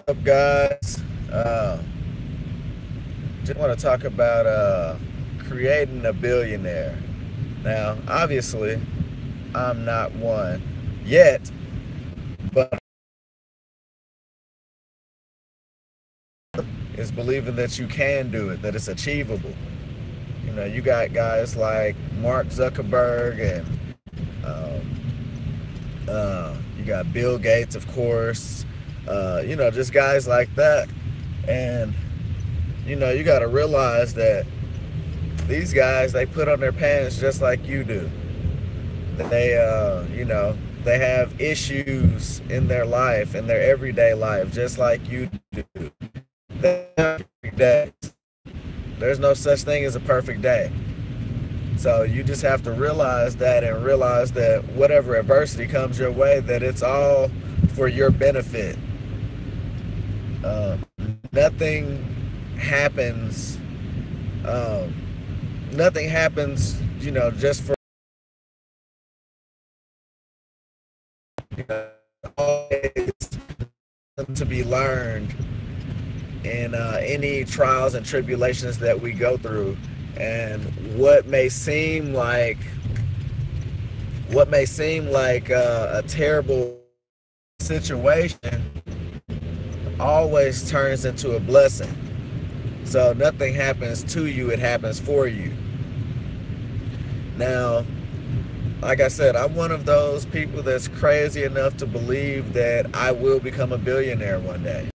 Up, guys? Just want to talk about creating a billionaire. Now, obviously, I'm not one yet, but is believing that you can do it, that it's achievable. You got guys like Mark Zuckerberg and you got Bill Gates, of course. Just guys like that. And you got to realize that these guys, they put on their pants just like you do. They have issues in their life, in their everyday life, just like you do. They have perfect days. There's no such thing as a perfect day. So you just have to realize that, and realize that whatever adversity comes your way, that it's all for your benefit. Um, nothing happens. Um, Nothing happens, just for always to be learned in any trials and tribulations that we go through. And what may seem like a terrible situation always turns into a blessing. So nothing happens to you, it happens for you. Now, like I said, I'm one of those people that's crazy enough to believe that I will become a billionaire one day.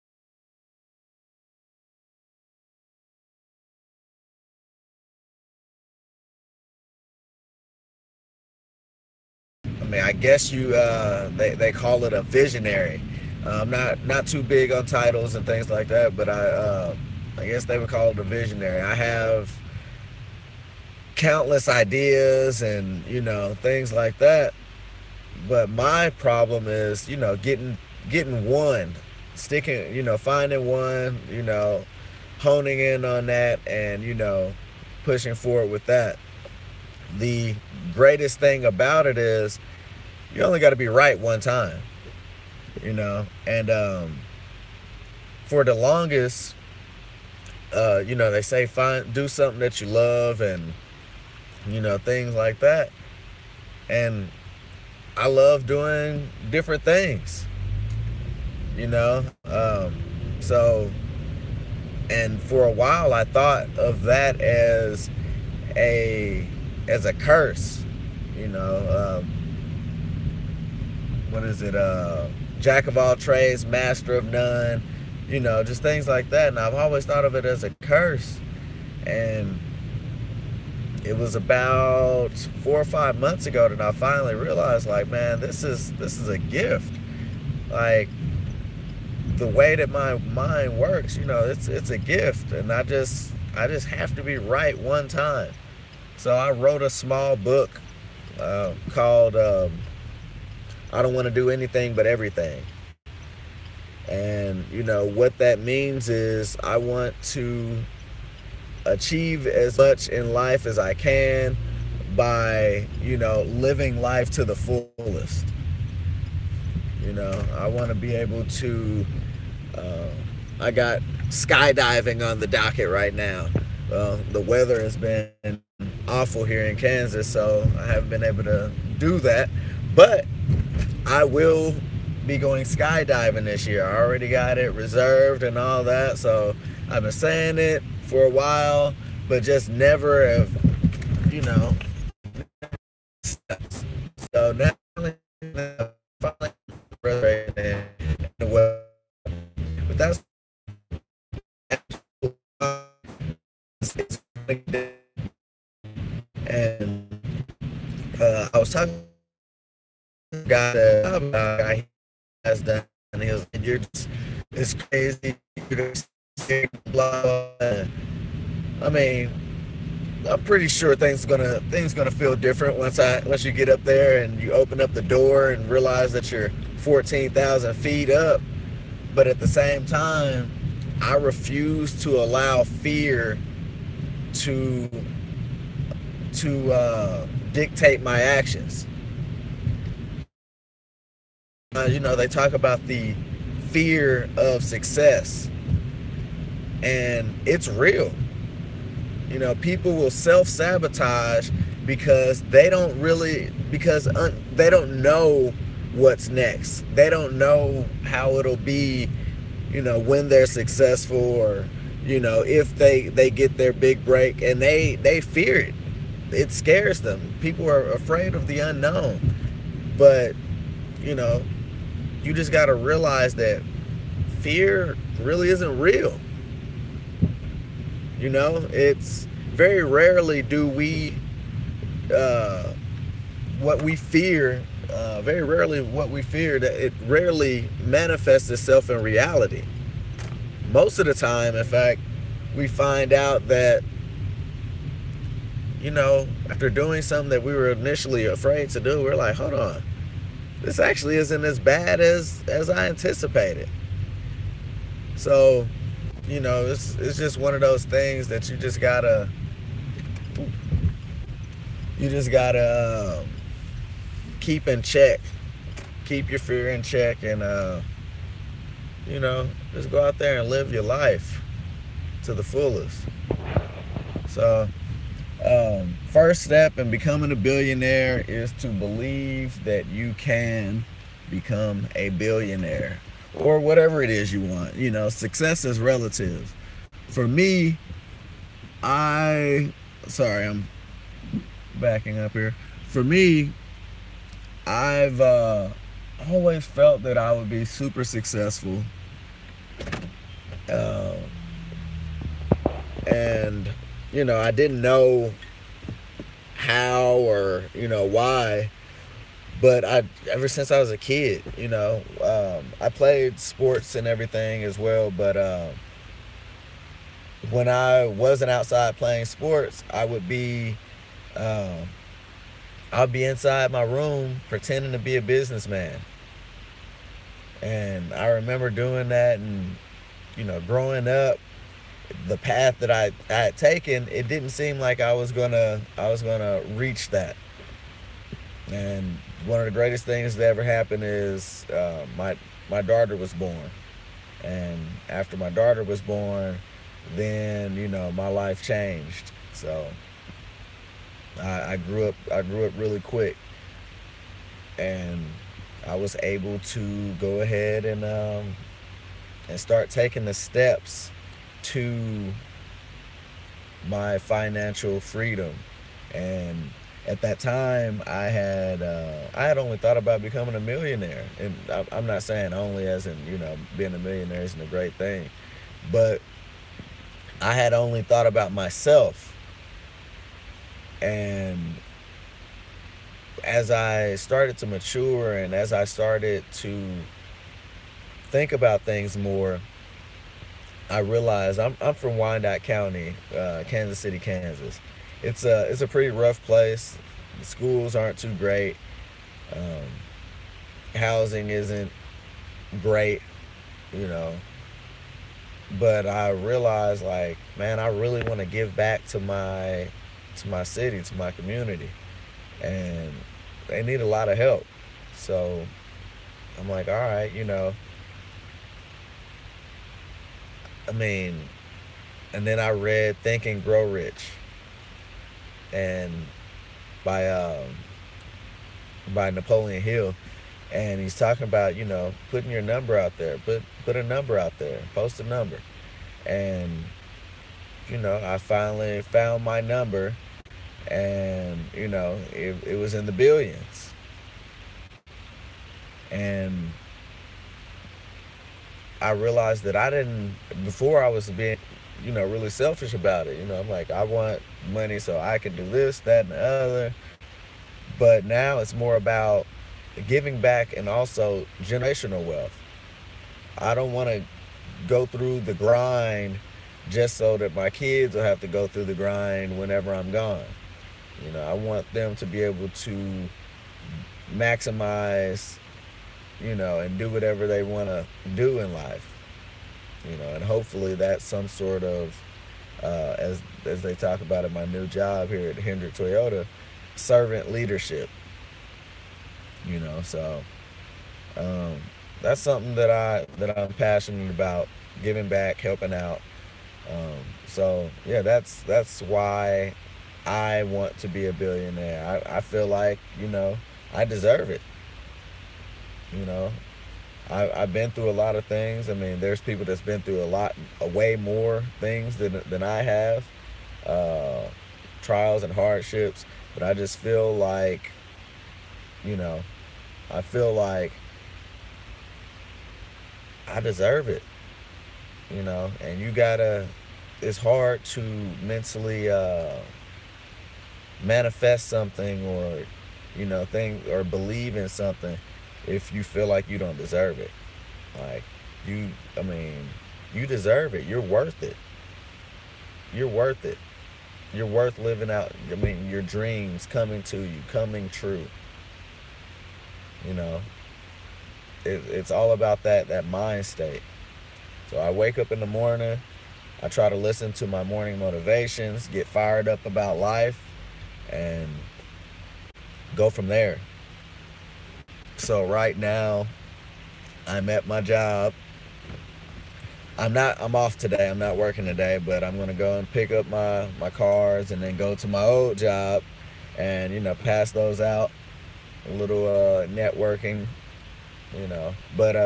I mean, I guess they call it a visionary. I'm not too big on titles and things like that, but I guess they would call it a visionary. I have countless ideas and things like that, but my problem is getting one, sticking, finding one, honing in on that, and pushing forward with that. The greatest thing about it is you only got to be right one time, and for the longest, they say do something that you love, and things like that. And I love doing different things, you know. So, and for a while, I thought of that a as a curse, you know. What is it? Jack of all trades, master of none. Just things like that. And I've always thought of it as a curse. And it was about 4 or 5 months ago that I finally realized, like, man, this is a gift. Like, the way that my mind works, it's a gift, and I just have to be right one time. So I wrote a small book called "I Don't Want to Do Anything But Everything," and what that means is I want to achieve as much in life as I can by living life to the fullest. I want to be able to. Uh, I got skydiving on the docket right now. The weather has been awful here in Kansas, so I haven't been able to do that. But I will be going skydiving this year. I already got it reserved and all that, so I've been saying it for a while, but just never have, you know. So now, finally, but that's and I was talking to a guy that he has done, and he was like, "You're just, it's crazy. You're just blah, blah." I mean, I'm pretty sure things gonna feel different once you get up there and you open up the door and realize that you're 14,000 feet up. But at the same time, I refuse to allow fear to dictate my actions. They talk about the fear of success, and it's real. People will self-sabotage because they don't know what's next. They don't know how it'll be, when they're successful, or if they get their big break, and they fear it. It scares them. People are afraid of the unknown. But you know you just got to realize that fear really isn't real. It's very rarely do we what we fear very rarely what we fear, that it rarely manifests itself in reality. Most of the time, in fact, we find out that after doing something that we were initially afraid to do, we're like, hold on, this actually isn't as bad as I anticipated. So it's just one of those things that you just gotta keep in check, keep your fear in check, and just go out there and live your life to the fullest. So first step in becoming a billionaire is to believe that you can become a billionaire, or whatever it is you want. Success is relative. For me, I'm backing up here. For me, I've always felt that I would be super successful, uh, and I didn't know how, or why. But ever since I was a kid, I played sports and everything as well. But when I wasn't outside playing sports, I'd be inside my room pretending to be a businessman. And I remember doing that, and growing up, the path that I had taken, it didn't seem like I was gonna reach that. And one of the greatest things that ever happened is my daughter was born. And after my daughter was born, then my life changed. So I grew up really quick, and I was able to go ahead and start taking the steps to my financial freedom. And at that time, I had only thought about becoming a millionaire, and I'm not saying only as in being a millionaire isn't a great thing, but I had only thought about myself. And as I started to mature, and as I started to think about things more, I realized I'm from Wyandotte County, Kansas City, Kansas. It's a pretty rough place. The schools aren't too great. Um, Housing isn't great, you know. But I realized, like, man, I really want to give back to my city, to my community, and they need a lot of help. So I'm like, all right, I mean, and then I read Think and Grow Rich, and by Napoleon Hill, and he's talking about putting your number out there, put a number out there, post a number, and I finally found my number, and it was in the billions, and I realized that I didn't before. I was being really selfish about it. I'm like, I want money so I can do this, that, and the other. But now it's more about giving back, and also generational wealth. I don't want to go through the grind just so that my kids will have to go through the grind whenever I'm gone. I want them to be able to maximize, and do whatever they want to do in life. And hopefully that's some sort of, as they talk about in my new job here at Hendrick Toyota, servant leadership. So um, that's something that I'm passionate about, giving back, helping out. So yeah, that's why I want to be a billionaire. I feel like, I deserve it. You know, I've been through a lot of things. I mean, there's people that's been through way more things than I have, uh, trials and hardships. But I just feel like, you know, I feel like I deserve it. And you gotta. It's hard to mentally manifest something, or think or believe in something if you feel like you don't deserve it. Like, I mean, you deserve it. You're worth it. You're worth it. You're worth living out. I mean, your dreams coming to you, coming true. You know, it's all about that mind state. So I wake up in the morning. I try to listen to my morning motivations, get fired up about life, and go from there. So right now, I'm at my job. I'm off today. I'm not working today, but I'm gonna go and pick up my cars and then go to my old job and pass those out. A little networking, But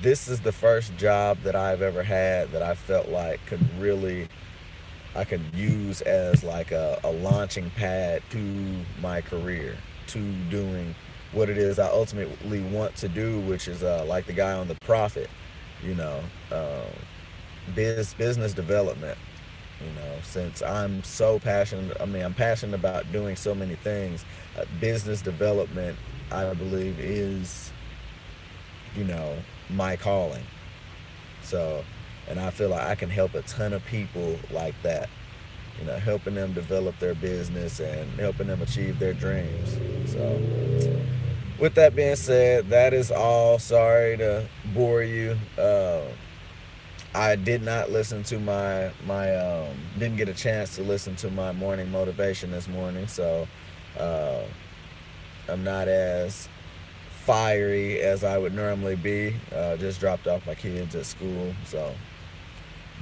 this is the first job that I've ever had that I felt like I could use as like a launching pad to my career, to doing what it is I ultimately want to do, which is like the guy on The Profit, you know, um, business development. Since I'm so passionate, I mean, I'm passionate about doing so many things. Business development, I believe, is you know my calling. So, and I feel like I can help a ton of people like that. Helping them develop their business and helping them achieve their dreams. So, with that being said, that is all. Sorry to bore you. I did not listen to my didn't get a chance to listen to my morning motivation this morning, so uh, I'm not as fiery as I would normally be. Just dropped off my kids at school, so.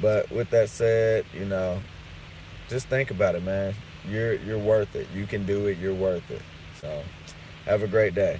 But with that said, just think about it, man. You're worth it. You can do it. You're worth it. So, have a great day.